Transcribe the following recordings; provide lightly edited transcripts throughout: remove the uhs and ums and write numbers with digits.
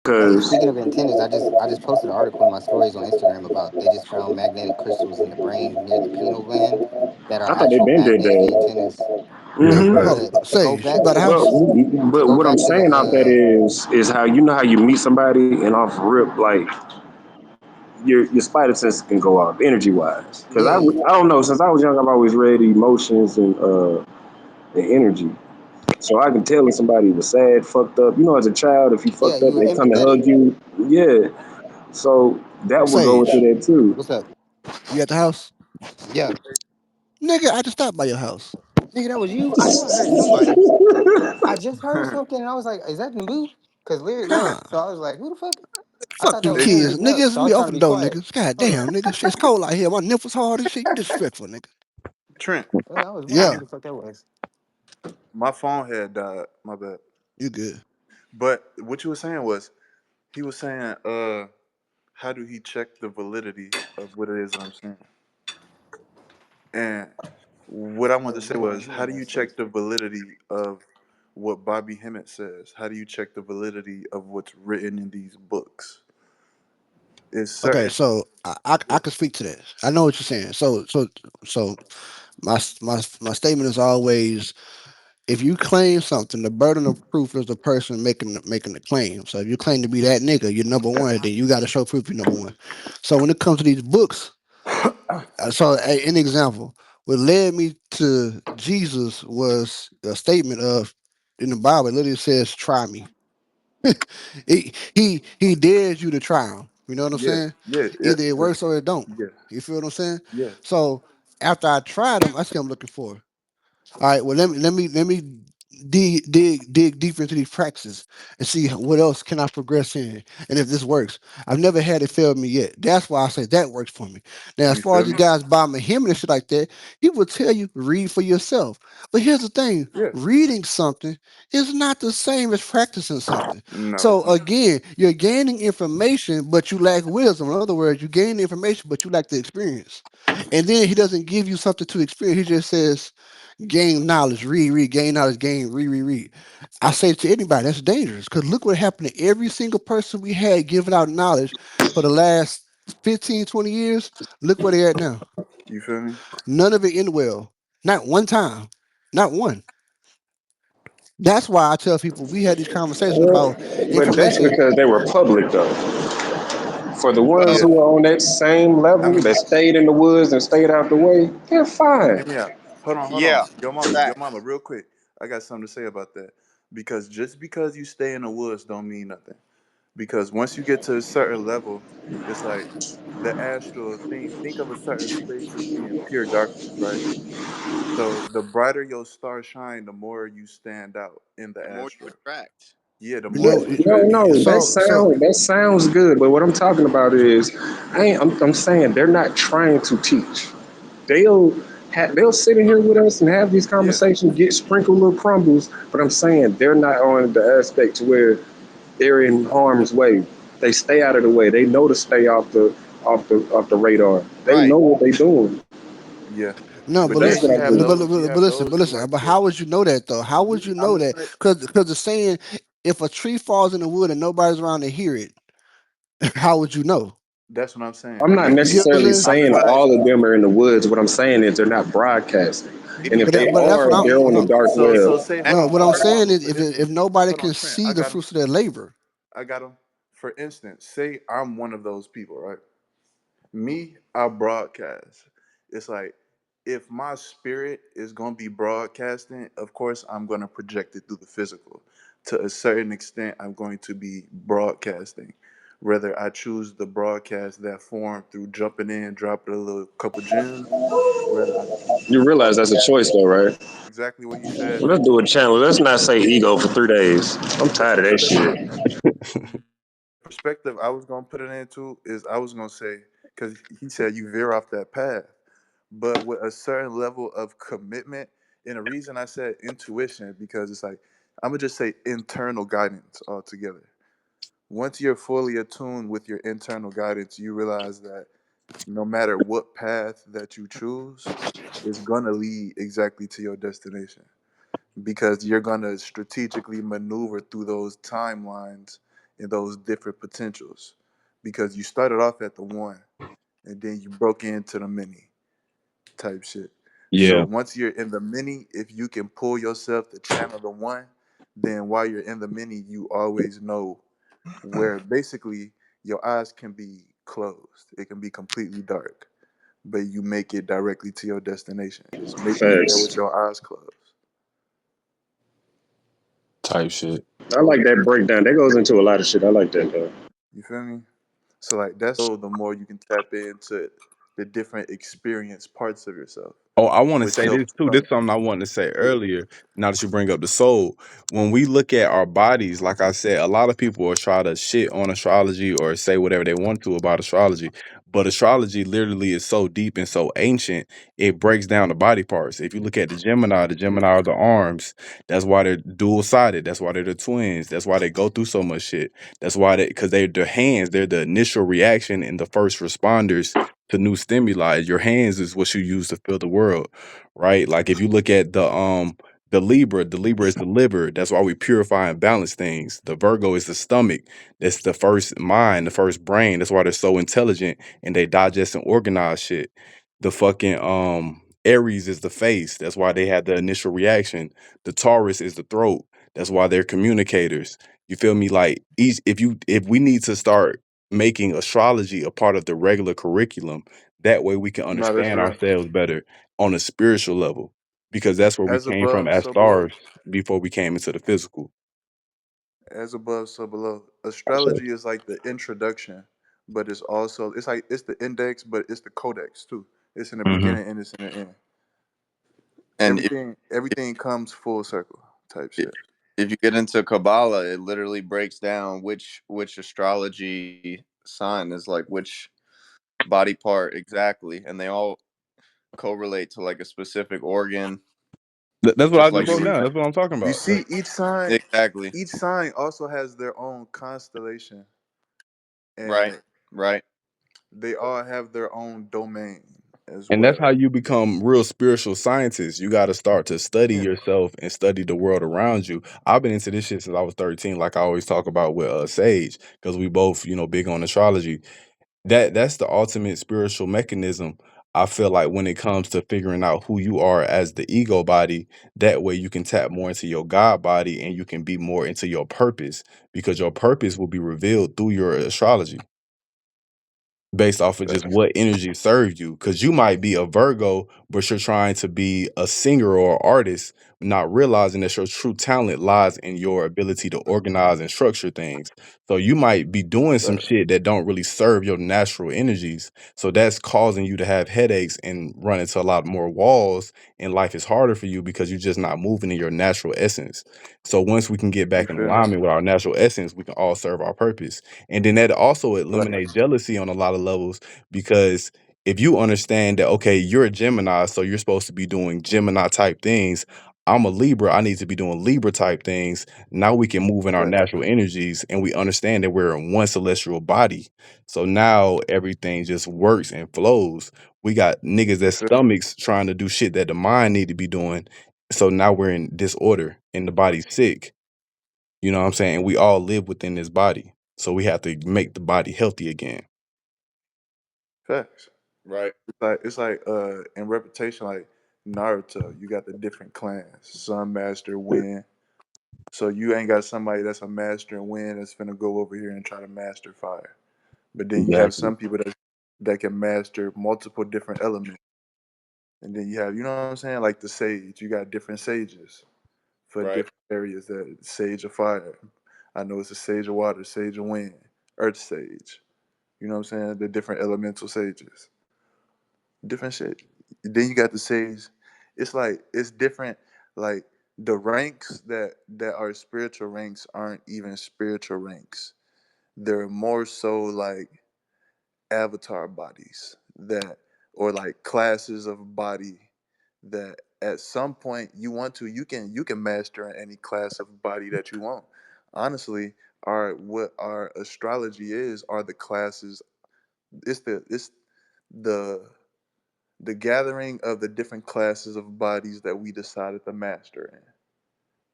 Hey, Because speaking of antennas, I just posted an article in my stories on Instagram about they just found magnetic crystals in the brain near the pineal gland that are I thought they actual been did magnetic that. antennas. Yeah, Hmm. facts. But to go Sage, you back got to a the house? to But go what I'm back to the saying off that is how you know how you meet somebody and off rip like your spider sense can go off energy wise. Because yeah, I don't know, since I was young I've always read emotions and energy. So I can tell when somebody was sad, fucked up. You know, as a child, if you yeah, fucked up, you were they come and empathetic. hug you. Yeah. So that would go into Sage, that too. What's up? you at the house? Yeah, Nigga, I just stopped by your house. nigga, that was you. I knew I heard somebody. I just heard something, and I was like, "Is that Naboo?" Because Lyric Nah, left, so I was like, "Who the fuck?" I fuck thought that them was him kids. getting Nigga, up, it's so I me. was trying to Open the be door, quiet. nigga. God damn, nigga. Shit's cold out here. My nipples hard and shit. You disrespectful, nigga. Trent, Well, I was wondering who Yeah, the fuck that was. my phone had died. My bad. you good. But what you were saying was he was saying, how do he check the validity of what it is that I'm saying? And what I wanted to say was, how do you check the validity of what Bobby Hemmett says? How do you check the validity of what's written in these books? Is Okay, certain. so I can speak to that. I know what you're saying. So my statement is always if you claim something, the burden of proof is the person making the claim. So if you claim to be that nigga, you're number Okay. one. Then you got to show proof you're number one. So when it comes to these books, an example, what led me to Jesus was a statement of in the Bible. It literally says, "Try me." He dares you to try him. You know what I'm Yeah, saying? yeah, yeah, Either it works or it don't. yeah, You feel what I'm saying? yeah. So after I tried them, I see I'm looking for. All right, well let me dig deeper into these practices and see what else can I progress in, and if this works. I've never had it fail me yet. That's why I say that works for me. Now, as You far feel as you me? guys buy my him and shit like that, he will tell you read for yourself. But here's the thing: Yeah. reading something is not the same as practicing something. No, So it's not. again, you're gaining information, but you lack wisdom. In other words, you gain the information, but you lack the experience. And then he doesn't give you something to experience. He just says gain knowledge, read, gain knowledge, read. I say to anybody, that's dangerous because look what happened to every single person we had giving out knowledge for the last 15, 20 years. Look where they're at now. You feel me? None of it end well. Not one time. Not one. That's why I tell people we had these conversations about But that's information. because they were public though. For the ones Yeah. Uh, who are on that same I level mean, that stayed in the woods and stayed out the way, they're fine. hear me out. Hold on, hold Yeah, on. Your mama, facts. real quick. I got something to say about that. Because just because you stay in the woods don't mean nothing. Because once you get to a certain level, it's like the astral thing. Think of a certain space as being pure darkness, right? So the brighter your star shine, the more you stand out in the The more you astral. attract. Yeah, the you more Yeah, know, you no, attract. no, so that sounds good. But what I'm talking about is, I'm saying they're not trying to teach. They'll they'll sit in here with us and have these Yeah, conversations, get sprinkled little crumbles. But I'm saying they're not on the aspect to where they're in harm's way. They stay out of the way. They know to stay off the radar. They Right. know what they're doing. yeah. no, But but That's then what you I listen, have but, do. but, those. You but, but have listen, those but who listen. like But to. how would you know that though? How would you I'm know gonna that? say Because the saying, if a tree falls in the wood and nobody's around to hear it, how would you know? that's what I'm saying. I'm not When You you, know what I'm necessarily saying? I saying feel like all of them are in the woods. What I'm saying is they're not broadcasting. And People if can they But that's are, what they're I'm on the no. dark so web. say hold ask No, on, what hold I'm on, hold on. saying is, For if instance, nobody hold can on, Trent. see I the got him. fruits of their labor, I got him. For instance, say I'm one of those people, right? Me, I broadcast. It's like if my spirit is gonna be broadcasting, of course I'm gonna project it through the physical. To a certain extent, I'm going to be broadcasting. Whether I choose to broadcast that form through jumping in, dropping a little couple gems, whether I choose to You realize that's a broadcast choice, though, right? exactly what you said. Well, let's do a challenge. Let's not say ego for 3 days. I'm The tired of that perspective, shit. the perspective I was gonna put it into is I was gonna say because he said you veer off that path, but with a certain level of commitment. And the reason I said intuition because it's like I'm gonna just say internal guidance altogether. Once you're fully attuned with your internal guidance, you realize that no matter what path that you choose, it's gonna lead exactly to your destination because you're gonna strategically maneuver through those timelines in those different potentials, because you started off at the one and then you broke into the many type shit. So Yeah, once you're in the many, if you can pull yourself to channel the one, then while you're in the many, you always know where basically your eyes can be closed. It can be completely dark, but you make it directly to your destination. Just making it there facts. with your eyes closed. type shit. I like that breakdown. That goes into a lot of shit. I like that though. You feel me? So like that's also the more you can tap into the different experience parts of yourself, Oh, I want to which say this helps too. This is something I wanted to say earlier. Now that you bring up the soul, when we look at our bodies, like I said, a lot of people will try to shit on astrology or say whatever they want to about astrology. But astrology literally is so deep and so ancient, it breaks down the body parts. If you look at the Gemini are the arms. That's why they're dual sided. That's why they're the twins. That's why they go through so much shit. That's why because they're the hands, they're the initial reaction and the first responders to new stimuli. Your hands is what you use to feel the world, right? Like if you look at the Libra is the liver. That's why we purify and balance things. The Virgo is the stomach. That's the first mind, the first brain. That's why they're so intelligent and they digest and organize shit. The fucking Aries is the face. That's why they had the initial reaction. The Taurus is the throat. That's why they're communicators. You feel me? Like each if we need to start making astrology a part of the regular curriculum. That way we can no, that's understand real. ourselves better on a spiritual level because that's where we As came from above, as so below. stars before we came into the physical. As above, so below. So, Astrology is like the introduction, but it's also it's like it's the index, but it's the codex too. It's in the Hmm. beginning and it's in the end. And if Everything comes full circle type if, shit. if you get into Kabbalah, it literally breaks down which astrology sign is like which body part exactly, and they all correlate to like a specific organ, That's what I just You just like you broke were see, down. saying. That's what I'm talking you about. see, Exactly. each sign also has their own constellation, Right. and Right. they all have their own domain as And that's how well. you become real spiritual scientists. You got to start to study Yeah, yourself and study the world around you. I've been into this shit since I was 13, like I always talk about with Sage, because we both, big on astrology. That's the ultimate spiritual mechanism. I feel like when it comes to figuring out who you are as the ego body, that way you can tap more into your God body and you can be more into your purpose because your purpose will be revealed through your astrology based off of just facts. what energy serves you. Because you might be a Virgo, but you're trying to be a singer or artist, not realizing that your true talent lies in your ability to organize and structure things. So you might be doing some Facts. shit that don't really serve your natural energies. So that's causing you to have headaches and run into a lot more walls, and life is harder for you because you're just not moving in your natural essence. So once we can get You back in feel me? alignment with our natural essence, we can all serve our purpose. And then that also Like, eliminates jealousy on a lot of levels because if you understand that, okay, you're a Gemini, so you're supposed to be doing Gemini type things. I'm a Libra, I need to be doing Libra type things. Now we can move in our facts. natural energies and we understand that we're in one celestial body. So now everything just works and flows. We got niggas You that feel me? stomachs trying to do shit that the mind need to be doing. So now we're in disorder and the body's sick. You know what I'm saying? We all live within this body. So we have to make the body healthy again. Facts. Right. It's like in reputation, like Naruto, you got the different clans: Sun Master, Wind. So you ain't got somebody that's a master in wind that's finna go over here and try to master fire. But then you have Exactly. some people that can master multiple different elements. And then you have, you know what I'm saying, like the sage. You got different sages for Right. different areas. That sage of fire. I know it's a sage of water, sage of wind, earth sage. You know what I'm saying? The different elemental sages, different shit. Then you got the sage. It's like it's different. Like the ranks that are spiritual ranks aren't even spiritual ranks. They're more so like avatar bodies that, or like classes of body that at some point you can master in any class of body that you want. Honestly, our what our astrology is are the classes. It's the gathering of the different classes of bodies that we decided to master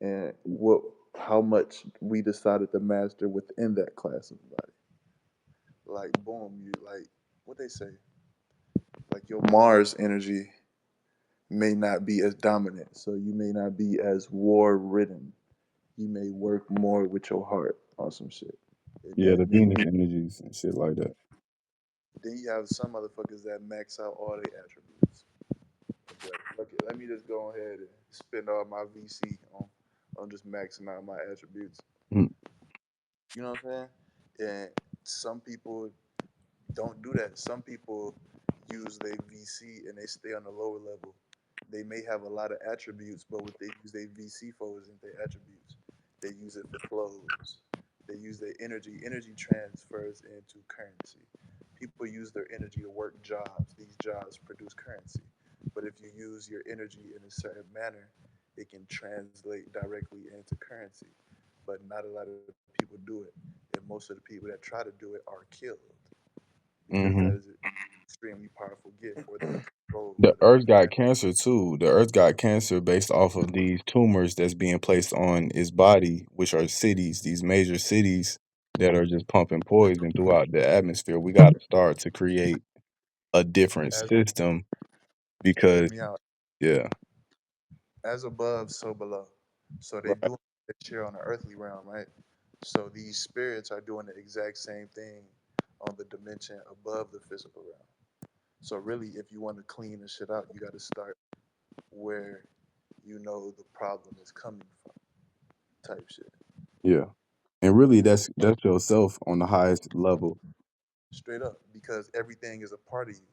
in. And what how much we decided to master within that class of body. Like boom, you like what they say. Like your Mars energy may not be as dominant, so you may not be as war ridden. You may work more with your heart on some shit. And Yeah, the then Venus energies and shit like that. you have some motherfuckers that max out all their attributes. But look, let me just go ahead and spend all my VC on just maxing out my attributes. Mm, You know what I'm saying? And some people don't do that. Some people use their VC and they stay on the lower level. They may have a lot of attributes, but what they use their VC for isn't their attributes. They use it for clothes. They use their energy. Energy transfers into currency. People use their energy to work jobs. These jobs produce currency. But if you use your energy in a certain manner, it can translate directly into currency. But not a lot of people do it. And most of the people that try to do it are killed because that is hmm an extremely powerful gift, or they're controlled, or The they're Earth got cancer too. The Earth got cancer based off of these tumors that's being placed on its body, which are cities, these major cities that are just pumping poison throughout the atmosphere. We got to start to create a different as system hear because, me out. yeah, As above, so below. So they right. do that share on the earthly realm, right? So these spirits are doing the exact same thing on the dimension above the physical realm. So really, if you want to clean the shit out, you got to start where you know the problem is coming from, type shit. Yeah. And really that's yourself on the highest level. Straight up, because everything is a part of you.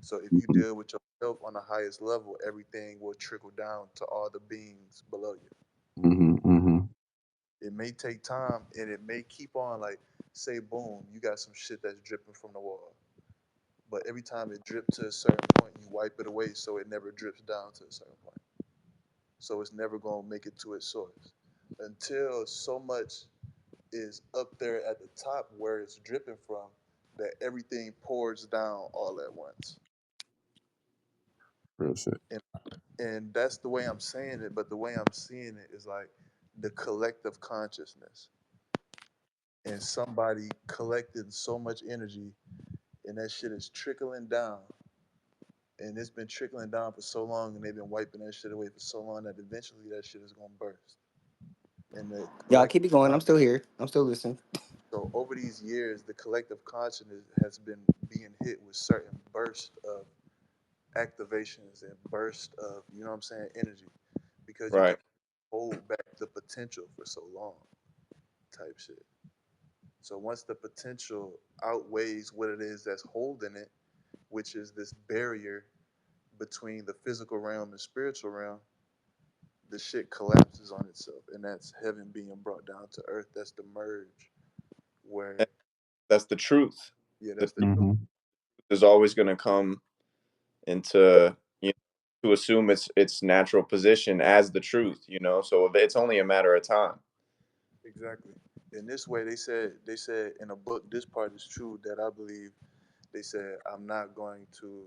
So if you Mhm, deal with yourself on the highest level, everything will trickle down to all the beings below you. mhm, mhm. It may take time and it may keep on like say boom, you got some shit that's dripping from the wall. But every time it drips to a certain point, you wipe it away so it never drips down to a certain point. So it's never gonna make it to its source. Until so much is up there at the top where it's dripping from that everything pours down all at once. Real shit. And and that's the way I'm saying it, but the way I'm seeing it is like the collective consciousness and somebody collecting so much energy and that shit is trickling down and it's been trickling down for so long and they've been wiping that shit away for so long that eventually that shit is gonna burst. And the Y'all collective keep it going. con- I'm still here. I'm still listening. so over these years the collective consciousness has been being hit with certain bursts of activations and bursts of, you know what I'm saying, energy. Because you can Right. hold back the potential for so long, type shit. So once the potential outweighs what it is that's holding it, which is this barrier between the physical realm and spiritual realm, the shit collapses on itself, and that's heaven being brought down to earth. That's the merge, And where that's the truth. yeah, The that's the truth truth. Mhm. is always going to come into, to assume its natural position as the truth. So it's only a matter of time. Exactly. In this way, they said in a book, this part is true that I believe. They said I'm not going to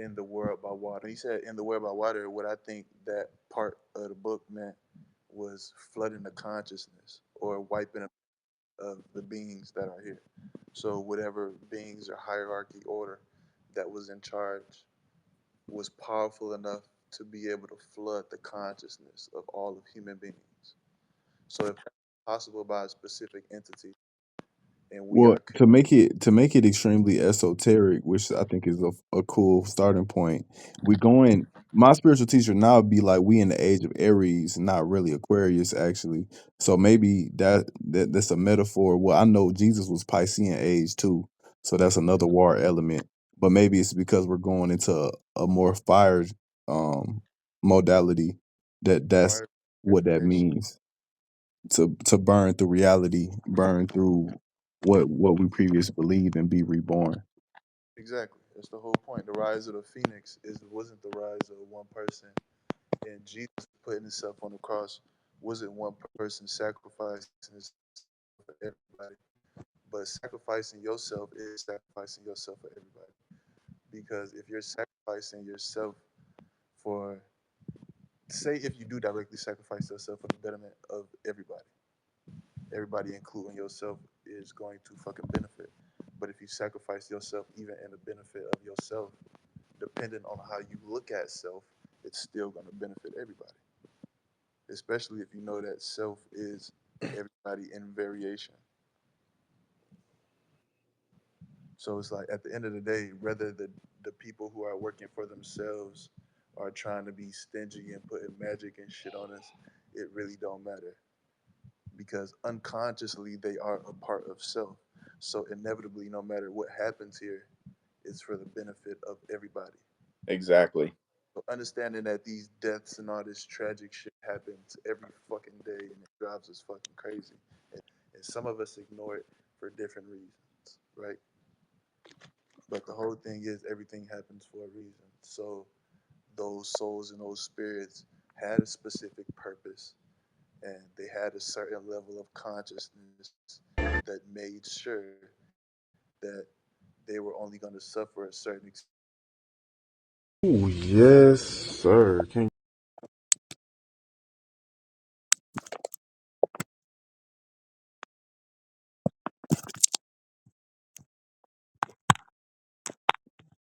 end the world by water. He said in the world by water. What I think that part of the book meant was flooding the consciousness or wiping of the beings that are here. So whatever beings or hierarchy order that was in charge was powerful enough to be able to flood the consciousness of all of human beings. So if that's possible by a specific entity and we Well, are to make it extremely esoteric, which I think is a cool starting point. We going. My spiritual teacher now would be like we in the age of Aries, not really Aquarius, actually. So maybe that's a metaphor. Well, I know Jesus was Piscean age too, so that's another war element. But maybe it's because we're going into a more fire um modality that's fire what that purification. means to burn through reality, burn through what we previously believed and be reborn. Exactly. That's the whole point. The rise of the phoenix wasn't the rise of one person, and Jesus putting himself on the cross wasn't one person sacrificing himself for everybody. But sacrificing yourself is sacrificing yourself for everybody. Because if you're sacrificing yourself for say if you do directly sacrifice yourself for the betterment of everybody, including yourself, is going to fucking benefit. But if you sacrifice yourself, even in the benefit of yourself, depending on how you look at self, it's still going to benefit everybody. Especially if you know that self is everybody in variation. So it's like at the end of the day, whether the people who are working for themselves are trying to be stingy and putting magic and shit on us, it really don't matter because unconsciously they are a part of self. So inevitably, no matter what happens here, it's for the benefit of everybody. Exactly. So understanding that these deaths and all this tragic shit happens every fucking day and it drives us fucking crazy. And some of us ignore it for different reasons, right? But the whole thing is everything happens for a reason. So those souls and those spirits had a specific purpose and they had a certain level of consciousness that made sure that they were only going to suffer a certain Oh yes, sir. Can